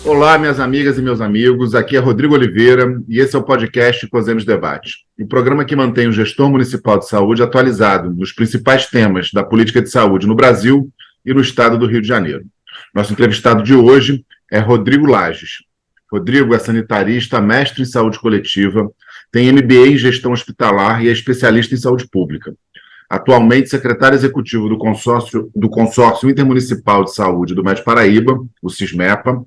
Olá, minhas amigas e meus amigos, aqui é Rodrigo Oliveira e esse é o podcast COSEMES Debate, o programa que mantém o gestor municipal de saúde atualizado nos principais temas da política de saúde no Brasil e no estado do Rio de Janeiro. Nosso entrevistado de hoje é Rodrigo Lages. Rodrigo é sanitarista, mestre em saúde coletiva, tem MBA em gestão hospitalar e é especialista em saúde pública. Atualmente, secretário executivo do Consórcio Intermunicipal de Saúde do Médio Paraíba, o CISMEPA,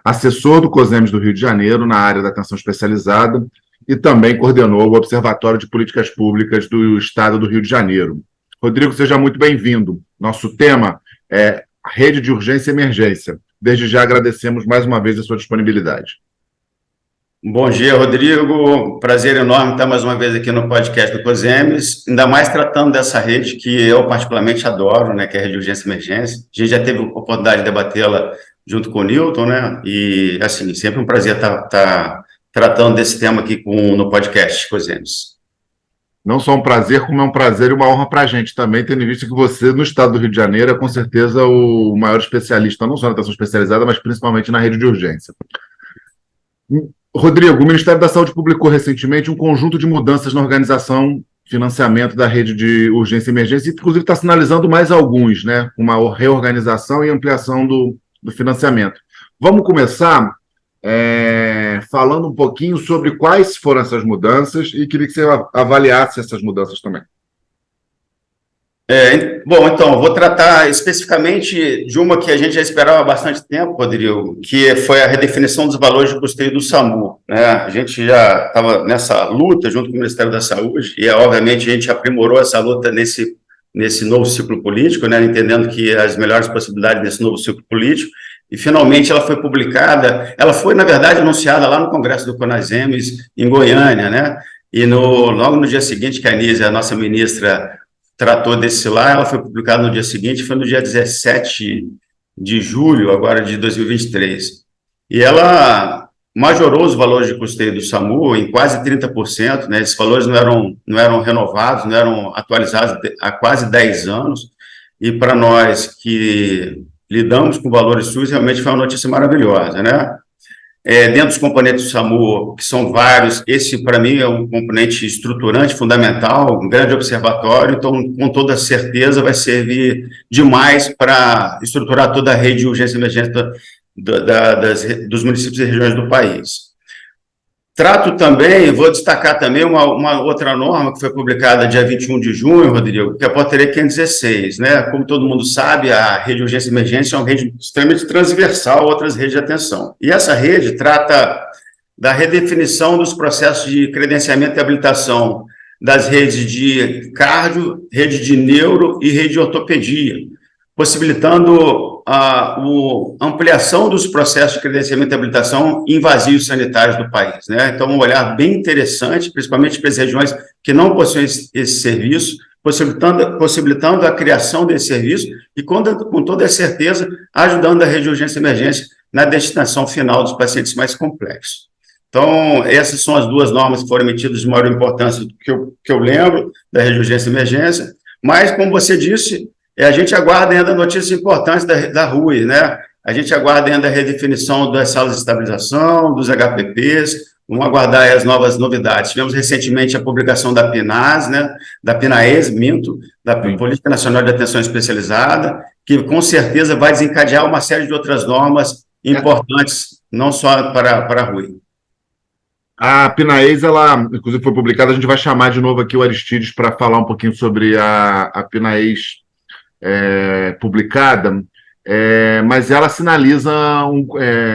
assessor do COSEMES do Rio de Janeiro na área da atenção especializada e também coordenou o Observatório de Políticas Públicas do Estado do Rio de Janeiro. Rodrigo, seja muito bem-vindo. Nosso tema é Rede de Urgência e Emergência. Desde já agradecemos mais uma vez a sua disponibilidade. Bom dia, Rodrigo. Prazer enorme estar mais uma vez aqui no podcast do COSEMES, ainda mais tratando dessa rede que eu particularmente adoro, né, que é a Rede de Urgência e Emergência. A gente já teve a oportunidade de debatê-la junto com o Newton, né? E, assim, sempre um prazer estar tratando desse tema aqui no podcast COSEMES. Não só um prazer, como é um prazer e uma honra para a gente também, tendo em vista que você, no estado do Rio de Janeiro, é com certeza o maior especialista, não só na atenção especializada, mas principalmente na rede de urgência. Rodrigo, o Ministério da Saúde publicou recentemente um conjunto de mudanças na organização, financiamento da rede de urgência e emergência, e inclusive está sinalizando mais alguns, né? Uma reorganização e ampliação do financiamento. Vamos começar falando um pouquinho sobre quais foram essas mudanças e queria que você avaliasse essas mudanças também. Bom, então, vou tratar especificamente de uma que a gente já esperava há bastante tempo, Rodrigo, que foi a redefinição dos valores de custeio do SAMU, né? A gente já estava nessa luta junto com o Ministério da Saúde e, obviamente, a gente aprimorou essa luta nesse novo ciclo político, né? Entendendo que as melhores possibilidades desse novo ciclo político, e finalmente ela foi publicada, ela foi, na verdade, anunciada lá no Congresso do CONASEMES, em Goiânia, né? E logo no dia seguinte que a Anísia, a nossa ministra, tratou desse lá, ela foi publicada no dia seguinte, foi no dia 17 de julho, agora de 2023. E ela majorou os valores de custeio do SAMU em quase 30%, né? Esses valores não eram renovados, não eram atualizados há quase 10 anos, e para nós que lidamos com valores SUS, realmente foi uma notícia maravilhosa, né? Dentro dos componentes do SAMU, que são vários, esse, para mim, é um componente estruturante, fundamental, um grande observatório, então, com toda certeza, vai servir demais para estruturar toda a rede de urgência e emergência dos municípios e regiões do país. Trato também, vou destacar também uma outra norma que foi publicada dia 21 de junho, Rodrigo, que é a Portaria 516, né? Como todo mundo sabe, a rede de urgência e emergência é uma rede extremamente transversal a outras redes de atenção. E essa rede trata da redefinição dos processos de credenciamento e habilitação das redes de cardio, rede de neuro e rede de ortopedia, possibilitando a ampliação dos processos de credenciamento e habilitação em vazios sanitários do país, né? Então, um olhar bem interessante, principalmente para as regiões que não possuem esse serviço, possibilitando a criação desse serviço e, com toda certeza, ajudando a rede de urgência e emergência na destinação final dos pacientes mais complexos. Então, essas são as duas normas que foram emitidas de maior importância que eu lembro da rede de urgência e emergência, mas, como você disse, a gente aguarda ainda notícias importantes da RUE, né? A gente aguarda ainda a redefinição das salas de estabilização, dos HPPs, vamos aguardar as novas novidades. Tivemos recentemente a publicação da PNAS, né? Da PNAES, da Política Nacional de Atenção Especializada, que com certeza vai desencadear uma série de outras normas importantes, não só para a RUE. A PNAES, ela, inclusive, foi publicada, a gente vai chamar de novo aqui o Aristides para falar um pouquinho sobre a PNAES publicada, mas ela sinaliza,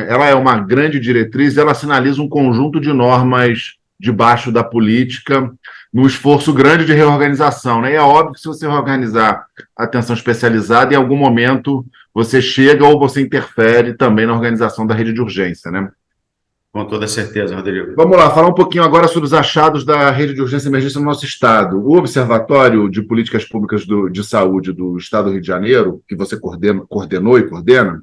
ela é uma grande diretriz, ela sinaliza um conjunto de normas debaixo da política, num esforço grande de reorganização, né? E é óbvio que se você reorganizar a atenção especializada, em algum momento você chega ou você interfere também na organização da rede de urgência, né? Com toda certeza, Rodrigo. Vamos lá, falar um pouquinho agora sobre os achados da rede de urgência e emergência no nosso estado. O Observatório de Políticas Públicas de Saúde do Estado do Rio de Janeiro, que você coordenou e coordena,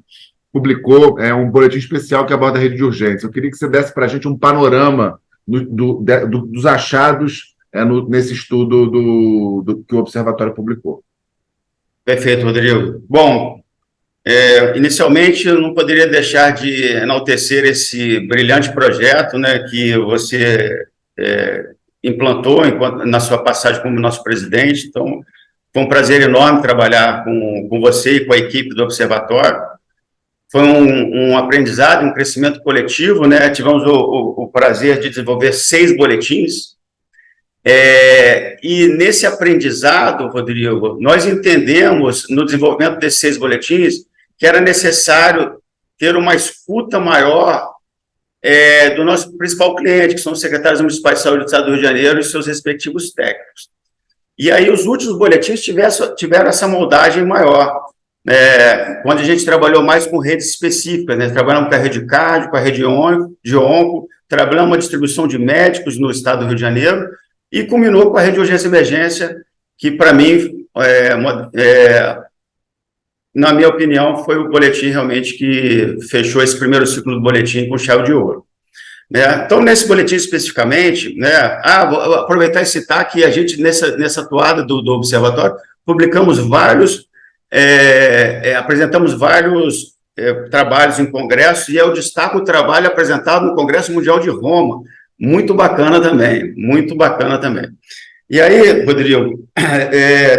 publicou um boletim especial que aborda a rede de urgência. Eu queria que você desse para a gente um panorama dos achados nesse estudo que o Observatório publicou. Perfeito, Rodrigo. Bom, Inicialmente, eu não poderia deixar de enaltecer esse brilhante projeto, né, que você implantou na sua passagem como nosso presidente. Então, foi um prazer enorme trabalhar com você e com a equipe do Observatório. Foi um aprendizado, um crescimento coletivo, né? Tivemos o prazer de desenvolver 6 boletins. E nesse aprendizado, Rodrigo, nós entendemos, no desenvolvimento desses 6 boletins, que era necessário ter uma escuta maior do nosso principal cliente, que são os secretários municipais de saúde do Estado do Rio de Janeiro e seus respectivos técnicos. E aí os últimos boletins tiveram essa moldagem maior, quando a gente trabalhou mais com redes específicas, né? Trabalhamos com a rede cardio, com a rede de onco, trabalhamos uma distribuição de médicos no Estado do Rio de Janeiro e culminou com a rede de urgência e emergência, que para mim, na minha opinião, foi o boletim realmente que fechou esse primeiro ciclo do boletim com chave de ouro. Então, nesse boletim especificamente, vou aproveitar e citar que a gente, nessa atuada do Observatório, publicamos apresentamos vários trabalhos em congressos, e eu destaco o trabalho apresentado no Congresso Mundial de Roma, muito bacana também, muito bacana também. E aí, Rodrigo,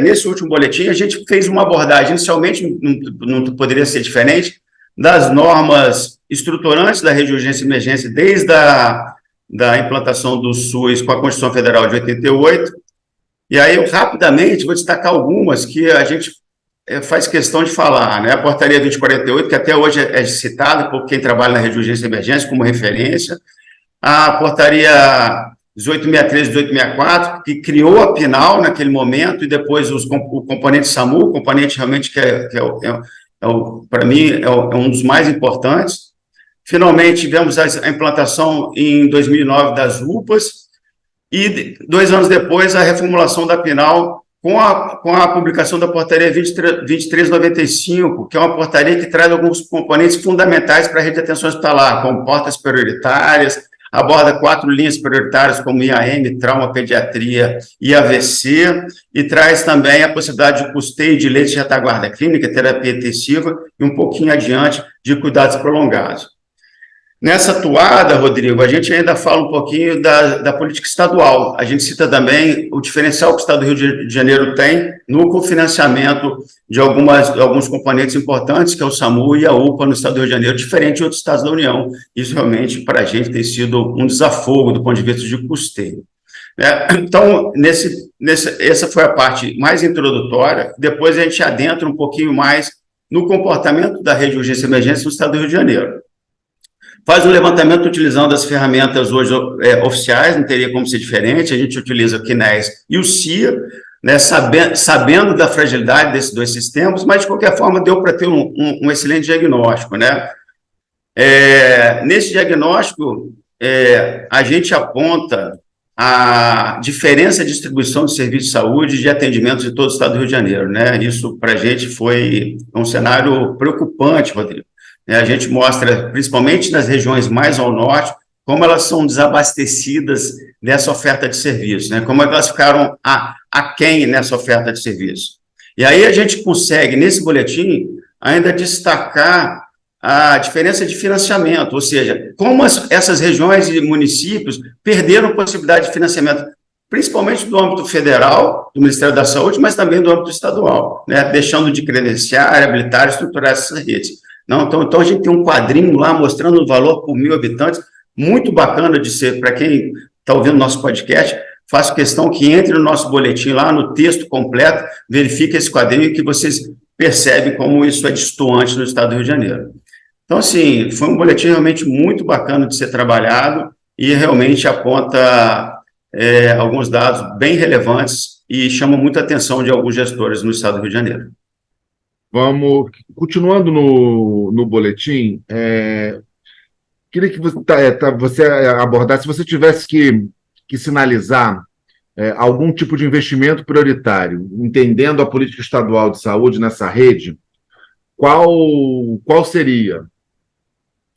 nesse último boletim, a gente fez uma abordagem, inicialmente, não poderia ser diferente, das normas estruturantes da rede de urgência e emergência, desde da implantação do SUS com a Constituição Federal de 88, e aí eu rapidamente vou destacar algumas que a gente faz questão de falar, né? A Portaria 2048, que até hoje é citada por quem trabalha na rede de urgência e emergência como referência, a Portaria 1863 e 1864, que criou a PNAL naquele momento, e depois o componente SAMU, o componente realmente para mim, é um dos mais importantes. Finalmente, tivemos a implantação em 2009 das UPAs, e 2 anos depois, a reformulação da PNAL com a publicação da Portaria 2395, que é uma portaria que traz alguns componentes fundamentais para a rede de atenção hospitalar, como portas prioritárias, aborda 4 linhas prioritárias, como IAM, trauma, pediatria e AVC, e traz também a possibilidade de custeio de leitos de retaguarda clínica, terapia intensiva, e um pouquinho adiante de cuidados prolongados. Nessa toada, Rodrigo, a gente ainda fala um pouquinho da política estadual. A gente cita também o diferencial que o Estado do Rio de Janeiro tem no cofinanciamento de alguns componentes importantes, que é o SAMU e a UPA no Estado do Rio de Janeiro, diferente de outros estados da União. Isso realmente, para a gente, tem sido um desafogo do ponto de vista de custeio. Então, essa foi a parte mais introdutória. Depois a gente adentra um pouquinho mais no comportamento da rede de urgência e emergência no Estado do Rio de Janeiro. Faz um levantamento utilizando as ferramentas hoje oficiais, não teria como ser diferente. A gente utiliza o CNES e o CIA, né, sabendo da fragilidade desses 2 sistemas, mas, de qualquer forma, deu para ter um excelente diagnóstico, né? Nesse diagnóstico, a gente aponta a diferença de distribuição de serviços de saúde e de atendimento de todo o Estado do Rio de Janeiro, né? Isso, para a gente, foi um cenário preocupante, Rodrigo. A gente mostra, principalmente nas regiões mais ao norte, como elas são desabastecidas nessa oferta de serviço, né? Como elas ficaram aquém nessa oferta de serviço. E aí a gente consegue, nesse boletim, ainda destacar a diferença de financiamento, ou seja, como essas regiões e municípios perderam possibilidade de financiamento, principalmente do âmbito federal, do Ministério da Saúde, mas também do âmbito estadual, né? Deixando de credenciar, habilitar e estruturar essas redes. Então, a gente tem um quadrinho lá mostrando o valor por 1.000 habitantes, muito bacana de ser, para quem está ouvindo nosso podcast, faço questão que entre no nosso boletim lá, no texto completo, verifique esse quadrinho que vocês percebem como isso é destoante no Estado do Rio de Janeiro. Então, assim, foi um boletim realmente muito bacana de ser trabalhado e realmente aponta alguns dados bem relevantes e chama muita atenção de alguns gestores no Estado do Rio de Janeiro. Vamos, continuando no boletim, queria que você abordasse, se você tivesse que sinalizar algum tipo de investimento prioritário, entendendo a política estadual de saúde nessa rede, qual seria?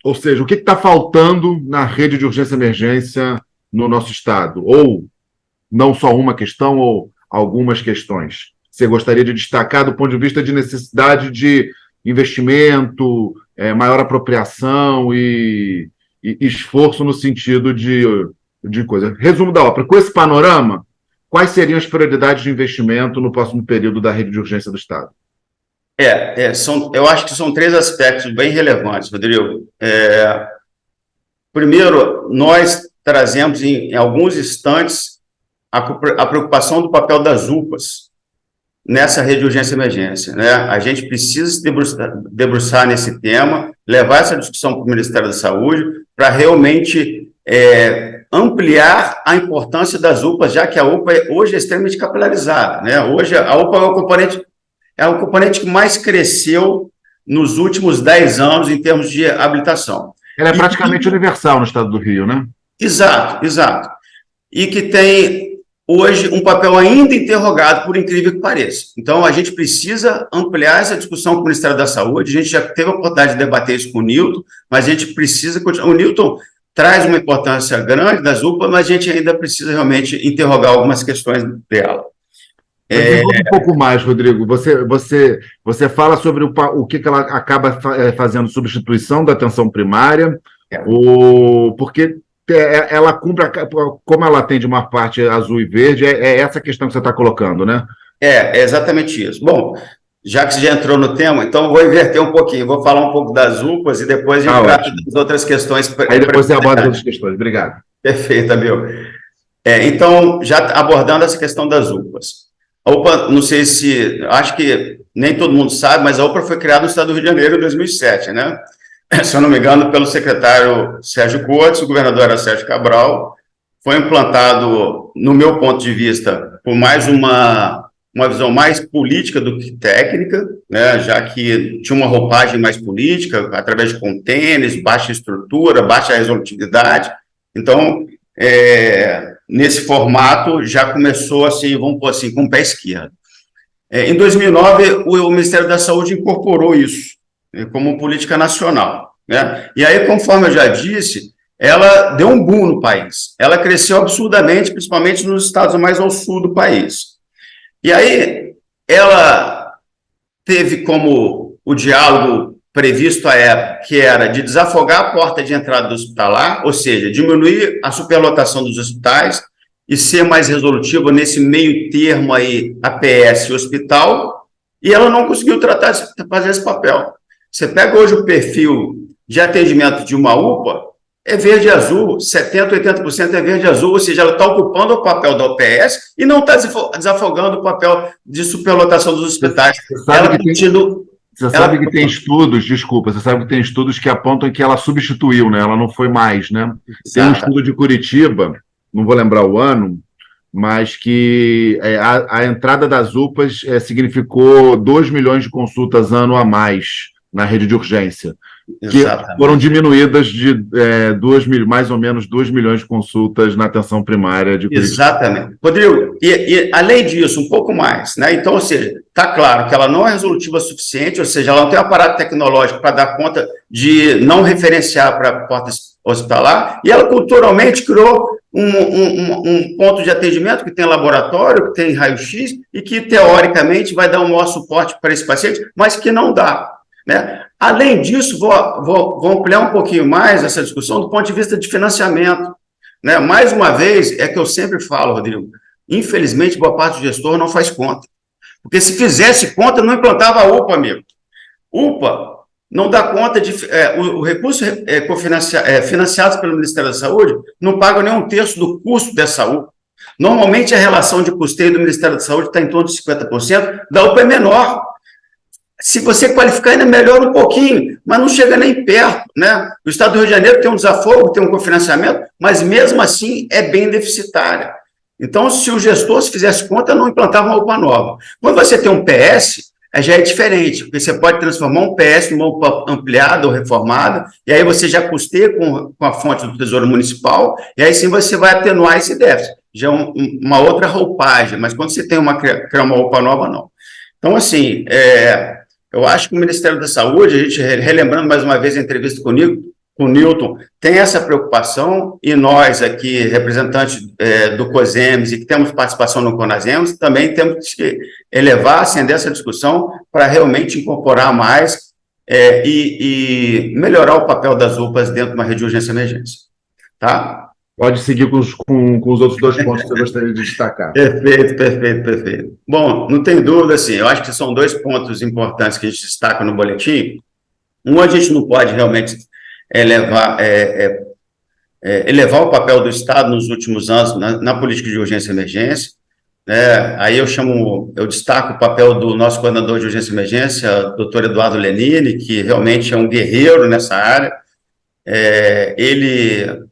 Ou seja, o que está faltando na rede de urgência e emergência no nosso estado? Ou não só uma questão, ou algumas questões? Você gostaria de destacar do ponto de vista de necessidade de investimento, maior apropriação e esforço no sentido de coisa. Resumo da ópera. Com esse panorama, quais seriam as prioridades de investimento no próximo período da rede de urgência do Estado? Eu acho que são 3 aspectos bem relevantes, Rodrigo. Primeiro, nós trazemos em alguns instantes a preocupação do papel das UPAs nessa rede de urgência e emergência, né? A gente precisa se debruçar nesse tema, levar essa discussão para o Ministério da Saúde, para realmente ampliar a importância das UPAs, já que a UPA hoje é extremamente capilarizada, né? Hoje a UPA é o componente que mais cresceu nos últimos 10 anos em termos de habilitação. Ela é praticamente universal no estado do Rio, né? Exato. E que tem, hoje, um papel ainda interrogado, por incrível que pareça. Então, a gente precisa ampliar essa discussão com o Ministério da Saúde. A gente já teve a oportunidade de debater isso com o Newton, mas a gente precisa continuar. O Newton traz uma importância grande das UPAs, mas a gente ainda precisa realmente interrogar algumas questões dela. Desenvolve um pouco mais, Rodrigo. Você fala sobre o que ela acaba fazendo, substituição da atenção primária, porque ela cumpre, como ela atende uma parte azul e verde, é essa questão que você está colocando, né? É exatamente isso. Bom, já que você já entrou no tema, então eu vou inverter um pouquinho, vou falar um pouco das UPAs e depois a gente trata das outras questões. Aí depois você aborda as outras questões. Obrigado. Perfeito, Abel. Então, já abordando essa questão das UPAs. A UPA, não sei se, acho que nem todo mundo sabe, mas a UPA foi criada no estado do Rio de Janeiro em 2007, né? Se eu não me engano, pelo secretário Sérgio Cortes, o governador era Sérgio Cabral. Foi implantado, no meu ponto de vista, por mais uma visão mais política do que técnica, né? Já que tinha uma roupagem mais política, através de contêineres, baixa estrutura, baixa resolutividade. Então, nesse formato, já começou assim, vamos pôr assim, com o pé esquerdo. Em 2009, o Ministério da Saúde incorporou isso como política nacional, né? E aí, conforme eu já disse, ela deu um boom no país. Ela cresceu absurdamente, principalmente nos estados mais ao sul do país. E aí, ela teve como o diálogo previsto à época, que era de desafogar a porta de entrada do hospitalar, ou seja, diminuir a superlotação dos hospitais e ser mais resolutiva nesse meio termo aí, APS e hospital, e ela não conseguiu fazer esse papel. Você pega hoje o perfil de atendimento de uma UPA, é verde e azul, 70%, 80% é verde e azul, ou seja, ela está ocupando o papel da OPS e não está desafogando o papel de superlotação dos hospitais. Você sabe que tem estudos, desculpa, você sabe que tem estudos que apontam que ela substituiu, né? Ela não foi mais, né? Tem um estudo de Curitiba, não vou lembrar o ano, mas que a entrada das UPAs significou 2 milhões de consultas ano a mais na rede de urgência, que foram diminuídas de mais ou menos 2 milhões de consultas na atenção primária de Curitiba. Exatamente. Rodrigo, e além disso, um pouco mais, né? Então, ou seja, está claro que ela não é resolutiva o suficiente, ou seja, ela não tem um aparato tecnológico para dar conta de não referenciar para a porta hospitalar, e ela culturalmente criou um ponto de atendimento que tem laboratório, que tem raio-x, e que, teoricamente, vai dar um maior suporte para esse paciente, mas que não dá, né? Além disso, vou ampliar um pouquinho mais essa discussão do ponto de vista de financiamento, né? Mais uma vez, é que eu sempre falo, Rodrigo, infelizmente, boa parte do gestor não faz conta. Porque se fizesse conta, não implantava a UPA, amigo. UPA não dá conta de... o recurso financiado pelo Ministério da Saúde não paga nem 1/3 do custo dessa UPA. Normalmente, a relação de custeio do Ministério da Saúde está em torno de 50%, da UPA é menor. Se você qualificar, ainda melhora um pouquinho, mas não chega nem perto, né? O Estado do Rio de Janeiro tem um desafogo, tem um cofinanciamento, mas mesmo assim é bem deficitária. Então, se o gestor se fizesse conta, não implantava uma UPA nova. Quando você tem um PS, já é diferente, porque você pode transformar um PS numa UPA ampliada ou reformada, e aí você já custeia com a fonte do Tesouro Municipal, e aí sim você vai atenuar esse déficit. Já é uma outra roupagem, mas quando você tem criar uma UPA nova, não. Então, assim, eu acho que o Ministério da Saúde, a gente, relembrando mais uma vez a entrevista com o Newton, tem essa preocupação, e nós aqui, representantes do COSEMES, e que temos participação no CONASEMES, também temos que elevar, acender essa discussão para realmente incorporar mais e melhorar o papel das UPAs dentro de uma rede de urgência e emergência. Tá? Pode seguir com os outros 2 pontos que você gostaria de destacar. Perfeito, perfeito, perfeito. Bom, não tem dúvida, assim, eu acho que são 2 pontos importantes que a gente destaca no boletim. Um, a gente não pode realmente elevar o papel do Estado nos últimos anos na política de urgência e emergência. Aí eu destaco o papel do nosso coordenador de urgência e emergência, doutor Eduardo Lenini, que realmente é um guerreiro nessa área. Ele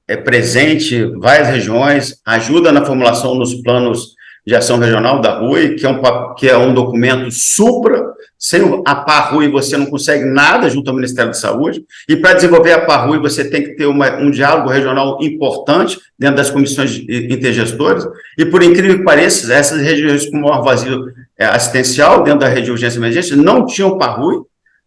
é presente em várias regiões, ajuda na formulação dos planos de ação regional da RUI, que é um documento supra. Sem a PAR-RUI você não consegue nada junto ao Ministério da Saúde, e para desenvolver a PAR-RUI você tem que ter um diálogo regional importante dentro das comissões intergestoras, e por incrível que pareça, essas regiões com maior vazio assistencial dentro da rede de urgência e emergência não tinham PAR-RUI,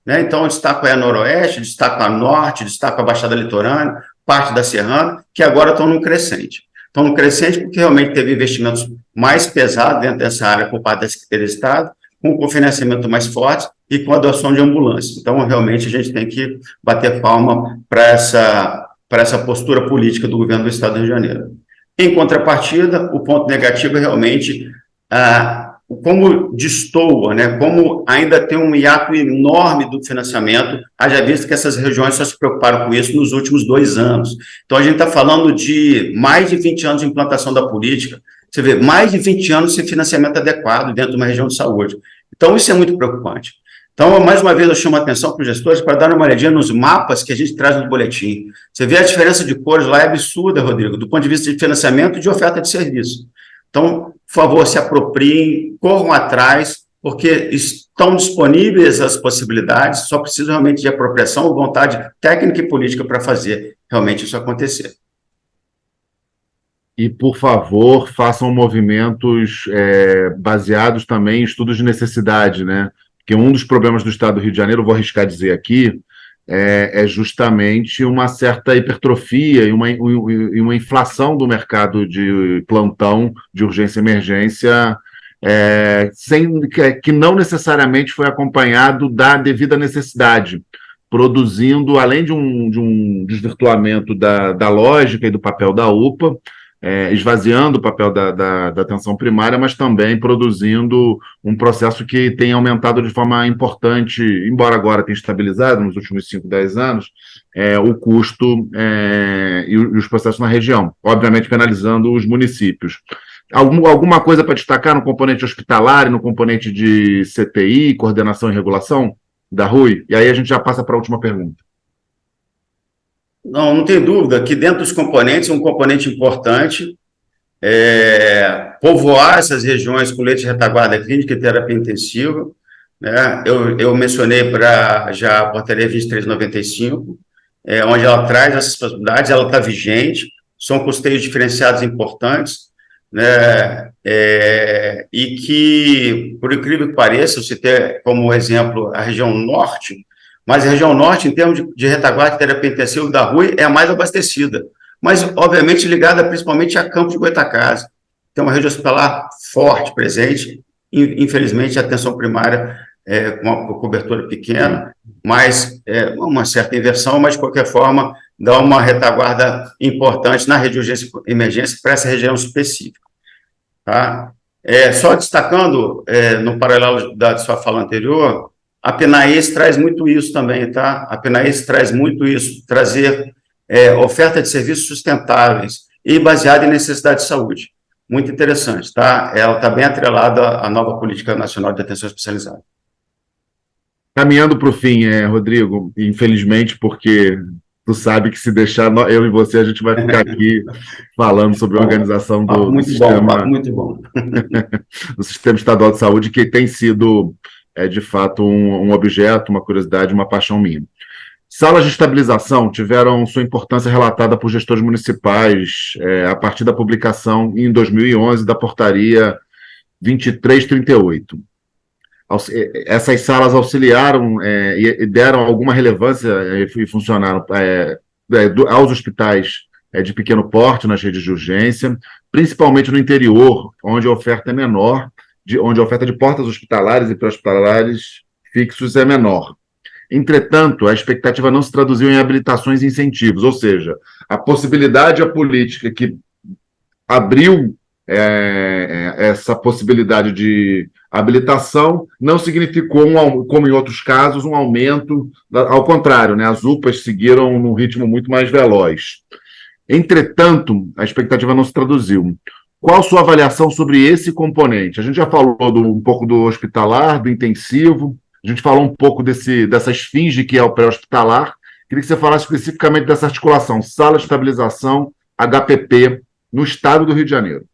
né? Então eu destaco a Noroeste, destaco a Norte, destaco a Baixada Litorânea, parte da Serrana, que agora estão no crescente. Estão no crescente porque realmente teve investimentos mais pesados dentro dessa área por parte da Secretaria de Estado, com financiamento mais forte e com a doação de ambulância. Então, realmente, a gente tem que bater palma para essa postura política do governo do Estado do Rio de Janeiro. Em contrapartida, o ponto negativo é realmente como destoa, né, como ainda tem um hiato enorme do financiamento, haja visto que essas regiões só se preocuparam com isso nos últimos 2 anos. Então, a gente está falando de mais de 20 anos de implantação da política, você vê, mais de 20 anos sem financiamento adequado dentro de uma região de saúde. Então, isso é muito preocupante. Então, mais uma vez, eu chamo a atenção para os gestores para dar uma olhadinha nos mapas que a gente traz no boletim. Você vê a diferença de cores lá, é absurda, Rodrigo, do ponto de vista de financiamento e de oferta de serviço. Então, por favor, se apropriem, corram atrás, porque estão disponíveis as possibilidades, só precisa realmente de apropriação, vontade técnica e política para fazer realmente isso acontecer. E, por favor, façam movimentos baseados também em estudos de necessidade, né? Porque um dos problemas do Estado do Rio de Janeiro, eu vou arriscar dizer aqui, é justamente uma certa hipertrofia e uma inflação do mercado de plantão, de urgência e emergência, que não necessariamente foi acompanhado da devida necessidade, produzindo, além de um desvirtuamento da lógica e do papel da UPA, esvaziando o papel da atenção primária, mas também produzindo um processo que tem aumentado de forma importante, embora agora tenha estabilizado nos últimos 5, 10 anos, o custo e os processos na região, obviamente penalizando os municípios. Alguma coisa para destacar no componente hospitalar e no componente de CTI, coordenação e regulação da RUI? E aí a gente já passa para a última pergunta. Não tem dúvida que dentro dos componentes, um componente importante povoar essas regiões com leite de retaguarda clínica e terapia intensiva, né? Eu mencionei já a portaria 2395, onde ela traz essas possibilidades, ela está vigente, são custeios diferenciados importantes, né? E que, por incrível que pareça, você tem como exemplo a região norte, mas a região norte, em termos de retaguarda e terapia intensiva da RUI, é a mais abastecida, mas, obviamente, ligada principalmente a Campos de Goytacazes. Tem uma rede hospitalar forte, presente, infelizmente, a atenção primária com uma cobertura pequena, mas uma certa inversão, mas, de qualquer forma, dá uma retaguarda importante na rede de urgência e emergência para essa região específica. Tá? Só destacando, no paralelo da sua fala anterior, a PNAES traz muito isso também, tá? A PNAES traz muito isso, trazer oferta de serviços sustentáveis e baseada em necessidade de saúde. Muito interessante, tá? Ela está bem atrelada à nova Política Nacional de Atenção Especializada. Caminhando para o fim, Rodrigo, infelizmente, porque tu sabe que se deixar eu e você, a gente vai ficar aqui falando sobre a organização do sistema, muito bom. do Sistema Estadual de Saúde, que tem sido, de fato, um objeto, uma curiosidade, uma paixão minha. Salas de estabilização tiveram sua importância relatada por gestores municipais a partir da publicação, em 2011, da portaria 2338. Essas salas auxiliaram e deram alguma relevância e funcionaram aos hospitais de pequeno porte nas redes de urgência, principalmente no interior, onde a oferta é menor, onde a oferta de portas hospitalares e pré-hospitalares fixos é menor. Entretanto, a expectativa não se traduziu em habilitações e incentivos, ou seja, a possibilidade, a política que abriu essa possibilidade de habilitação não significou, como em outros casos, um aumento, ao contrário, né? As UPAs seguiram num ritmo muito mais veloz. Entretanto, a expectativa não se traduziu. Qual a sua avaliação sobre esse componente? A gente já falou um pouco do hospitalar, do intensivo, a gente falou um pouco dessa esfinge que é o pré-hospitalar. Queria que você falasse especificamente dessa articulação, sala de estabilização, HPP, no estado do Rio de Janeiro.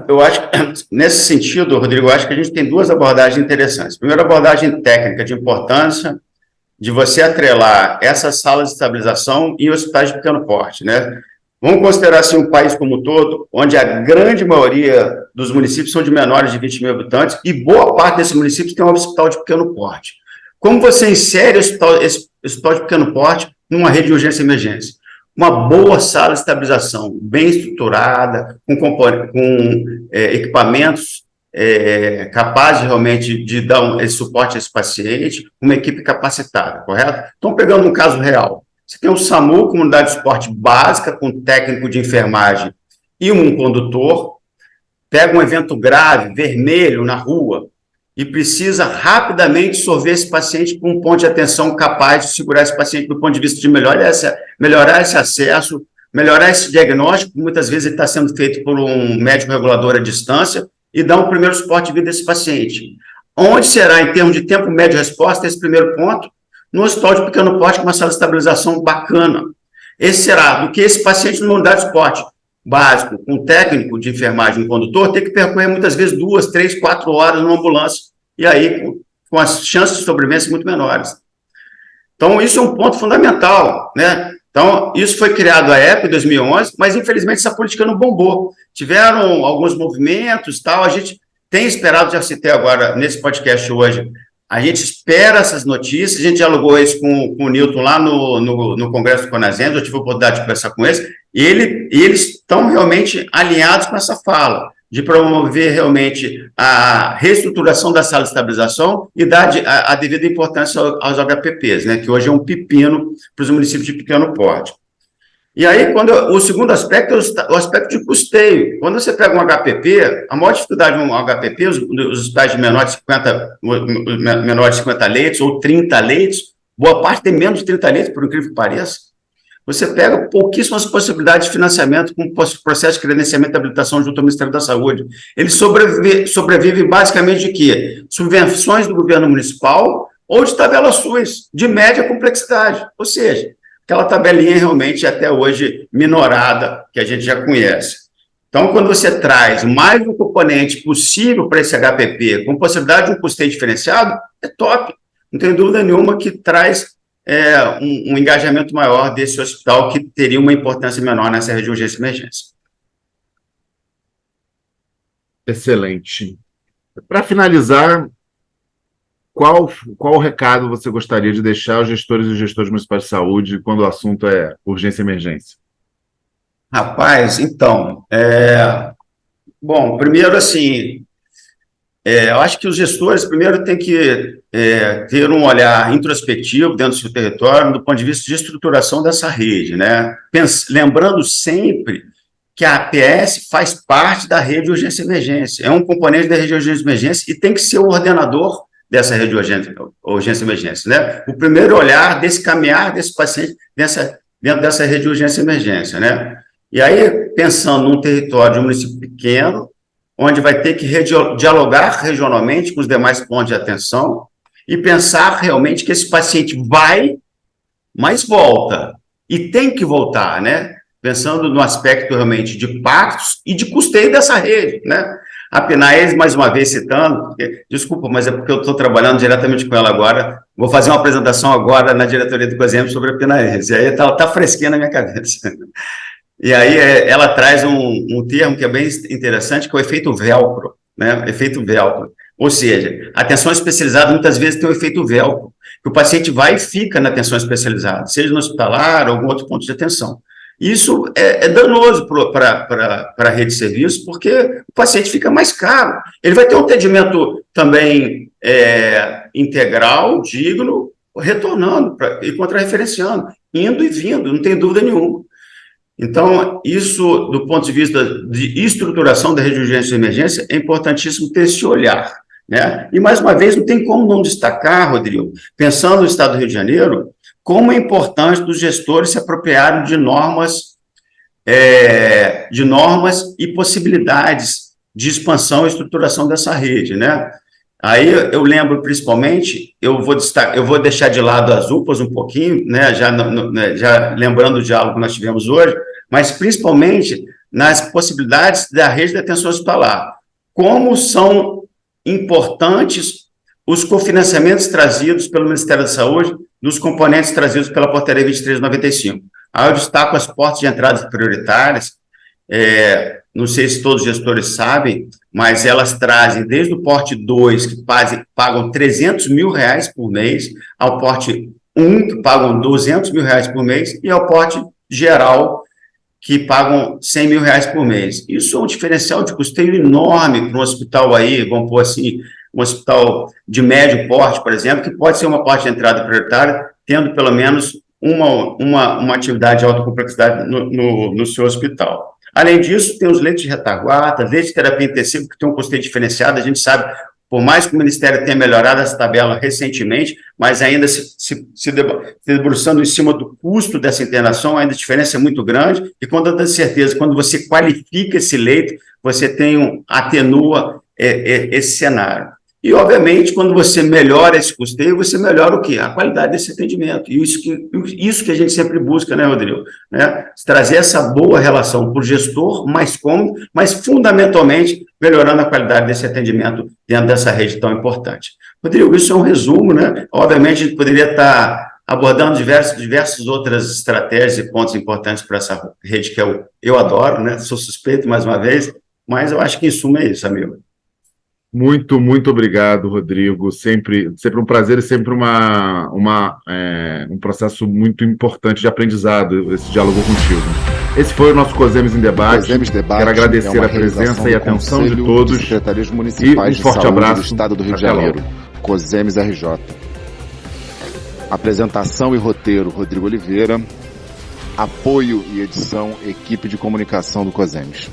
Eu acho que, nesse sentido, Rodrigo, eu acho que a gente tem duas abordagens interessantes. Primeiro, a abordagem técnica de importância de você atrelar essas salas de estabilização em hospitais de pequeno porte, né? Vamos considerar assim um país como um todo, onde a grande maioria dos municípios são de menores de 20 mil habitantes e boa parte desses municípios tem um hospital de pequeno porte. Como você insere esse hospital de pequeno porte numa rede de urgência e emergência? Uma boa sala de estabilização, bem estruturada, com equipamentos capazes realmente de dar esse suporte a esse paciente, uma equipe capacitada, correto? Então, pegando um caso real, você tem o SAMU, comunidade de suporte básica, com técnico de enfermagem e um condutor, pega um evento grave, vermelho, na rua, e precisa rapidamente sorver esse paciente com um ponto de atenção capaz de segurar esse paciente do ponto de vista de melhorar esse acesso, melhorar esse diagnóstico, muitas vezes ele está sendo feito por um médico regulador à distância, e dar um primeiro suporte de vida desse paciente. Onde será, em termos de tempo médio de resposta, esse primeiro ponto? No hospital de pequeno porte, com uma sala de estabilização bacana. Esse será do que esse paciente numa unidade de suporte básico, com técnico de enfermagem e condutor, ter que percorrer muitas vezes 2, 3, 4 horas numa ambulância, e aí com as chances de sobrevivência muito menores. Então, isso é um ponto fundamental, né? Então, isso foi criado à época, em 2011, mas, infelizmente, essa política não bombou. Tiveram alguns movimentos, tal, a gente tem esperado, já citei agora nesse podcast hoje, a gente espera essas notícias, a gente dialogou isso com o Newton lá no Congresso do Conasem, eu tive a oportunidade de conversar com eles, e eles estão realmente alinhados com essa fala, de promover realmente a reestruturação da sala de estabilização e dar a devida importância aos HPPs, né, que hoje é um pepino para os municípios de pequeno porte. E aí, o segundo aspecto é o aspecto de custeio. Quando você pega um HPP, a maior dificuldade de um HPP, os hospitais de menor de 50 leitos ou 30 leitos, boa parte tem menos de 30 leitos, por incrível que pareça. Você pega pouquíssimas possibilidades de financiamento com processo de credenciamento e habilitação junto ao Ministério da Saúde. Ele sobrevive basicamente de quê? Subvenções do governo municipal ou de tabelas SUS, de média complexidade. Ou seja, aquela tabelinha realmente até hoje minorada, que a gente já conhece. Então, quando você traz mais um componente possível para esse HPP, com possibilidade de um custeio diferenciado, é top. Não tem dúvida nenhuma que traz um engajamento maior desse hospital, que teria uma importância menor nessa rede de urgência e emergência. Excelente. Para finalizar, qual recado você gostaria de deixar aos gestores e gestores municipais de saúde quando o assunto é urgência e emergência? Rapaz, então, bom, primeiro, assim, eu acho que os gestores, primeiro, têm que ter um olhar introspectivo dentro do seu território, do ponto de vista de estruturação dessa rede, né? Lembrando sempre que a APS faz parte da rede de urgência e emergência, é um componente da rede de urgência e emergência e tem que ser o ordenador dessa rede de urgência e emergência, né? O primeiro olhar desse caminhar desse paciente dentro dessa rede de urgência e emergência, né? E aí, pensando num território de um município pequeno, onde vai ter que dialogar regionalmente com os demais pontos de atenção e pensar realmente que esse paciente vai, mas volta, e tem que voltar, né? Pensando no aspecto realmente de pactos e de custeio dessa rede, né? A PNAES, mais uma vez citando, desculpa, mas é porque eu estou trabalhando diretamente com ela agora, vou fazer uma apresentação agora na diretoria do COSEMP sobre a PNAES, e aí está fresquinha na minha cabeça. E aí ela traz um termo que é bem interessante, que é o efeito velcro, né? Efeito velcro. Ou seja, a atenção especializada muitas vezes tem o efeito velcro, que o paciente vai e fica na atenção especializada, seja no hospitalar ou algum outro ponto de atenção. Isso é danoso para a rede de serviços, porque o paciente fica mais caro. Ele vai ter um atendimento também integral, digno, retornando e contrarreferenciando, indo e vindo, não tem dúvida nenhuma. Então, isso, do ponto de vista de estruturação da rede de urgência e emergência, é importantíssimo ter esse olhar, né? E, mais uma vez, não tem como não destacar, Rodrigo, pensando no Estado do Rio de Janeiro, como é importante dos gestores se apropriarem de normas e possibilidades de expansão e estruturação dessa rede, né? Aí eu lembro, principalmente, eu vou deixar de lado as UPAs um pouquinho, né, já lembrando o diálogo que nós tivemos hoje, mas principalmente nas possibilidades da rede de atenção hospitalar. Como são importantes os cofinanciamentos trazidos pelo Ministério da Saúde, dos componentes trazidos pela portaria 2395. Aí eu destaco as portas de entradas prioritárias, não sei se todos os gestores sabem, mas elas trazem desde o porte 2, que pagam R$300 mil por mês, ao porte 1, que pagam R$200 mil por mês, e ao porte geral, que pagam R$100 mil por mês. Isso é um diferencial de custeio enorme para um hospital aí, vamos pôr assim, um hospital de médio porte, por exemplo, que pode ser uma porta de entrada prioritária, tendo pelo menos uma atividade de alta complexidade no seu hospital. Além disso, tem os leitos de retaguarda, leitos de terapia intensiva, que tem um custeio diferenciado. A gente sabe, por mais que o Ministério tenha melhorado essa tabela recentemente, mas ainda se debruçando em cima do custo dessa internação, ainda a diferença é muito grande. E com toda certeza, quando você qualifica esse leito, você atenua esse cenário. E, obviamente, quando você melhora esse custeio, você melhora o quê? A qualidade desse atendimento. E isso que a gente sempre busca, né, Rodrigo? Né? Trazer essa boa relação para o gestor, mais cômodo, mas, fundamentalmente, melhorando a qualidade desse atendimento dentro dessa rede tão importante. Rodrigo, isso é um resumo, né? Obviamente, a gente poderia estar abordando diversas outras estratégias e pontos importantes para essa rede que eu adoro, né? Sou suspeito, mais uma vez, mas eu acho que, em suma, é isso, amigo. Muito, muito obrigado, Rodrigo. Sempre um prazer e sempre um processo muito importante de aprendizado, esse diálogo contigo. Esse foi o nosso COSEMES em Debate. Quero agradecer a presença e a atenção de todos. Secretarias Municipais de forte abraço do Estado do Rio de Janeiro. COSEMES RJ. Apresentação e roteiro, Rodrigo Oliveira. Apoio e edição, equipe de comunicação do COSEMES.